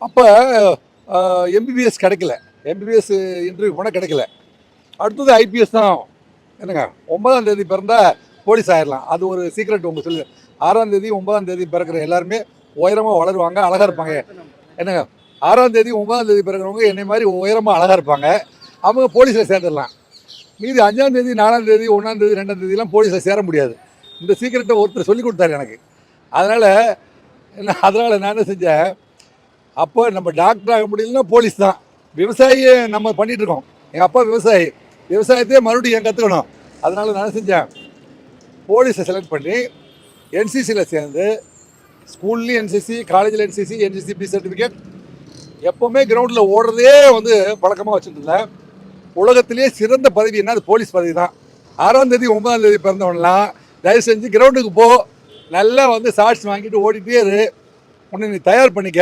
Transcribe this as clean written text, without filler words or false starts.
அப்போ எம்பிபிஎஸ் கிடைக்கல, MBBS interview போனால் கிடைக்கல. அடுத்தது ஐபிஎஸ் தான். என்னங்க 9ஆம் தேதி பிறந்தா போலீஸ் ஆயிடலாம், அது ஒரு சீக்ரெட் உங்களுக்கு சொல்லு. 6ஆம் தேதி 9ஆம் தேதி பிறக்கிற எல்லாருமே உயரமாக வளருவாங்க, அழகாக இருப்பாங்க. என்னங்க 6ஆம் தேதி 9ஆம் தேதி பிறக்கிறவங்க என்னை மாதிரி உயரமாக அழகாக இருப்பாங்க, அவங்க போலீஸில் சேர்ந்துடலாம். மீதி 5ஆம் தேதி 4ஆம் தேதி 1ஆம் தேதி 2ஆம் தேதிலாம் போலீஸில் சேர முடியாது. இந்த சீக்கிரட்டை ஒருத்தர் சொல்லி கொடுத்தாரு எனக்கு. அதனால் நான் என்ன செஞ்சேன், அப்போ நம்ம டாக்டர் ஆக முடியலன்னா போலீஸ் தான். விவசாயியை நம்ம பண்ணிகிட்ருக்கோம், எங்கள் அப்பா விவசாயி, விவசாயத்தையே மறுபடியும் ஏன் கற்றுக்கணும். அதனால் நான் செஞ்சேன், போலீஸை செலக்ட் பண்ணி என்சிசியில் சேர்ந்து, ஸ்கூல்லேயும் என்சிசி, காலேஜில் என்சிசி, என்சிசிபி சர்டிஃபிகேட், எப்போவுமே கிரவுண்டில் ஓடுறதே பழக்கமாக வச்சுட்டு இருந்தேன். உலகத்திலே சிறந்த பதவி என்ன, அது போலீஸ் பதவி தான். 6ஆம் தேதி 9ஆம் தேதி பிறந்தவனலாம் தயவு செஞ்சு கிரவுண்டுக்கு போ, நல்லா ஷார்ட்ஸ் வாங்கிட்டு ஓடிட்டே இரு, உன்னை நீ தயார் பண்ணிக்க.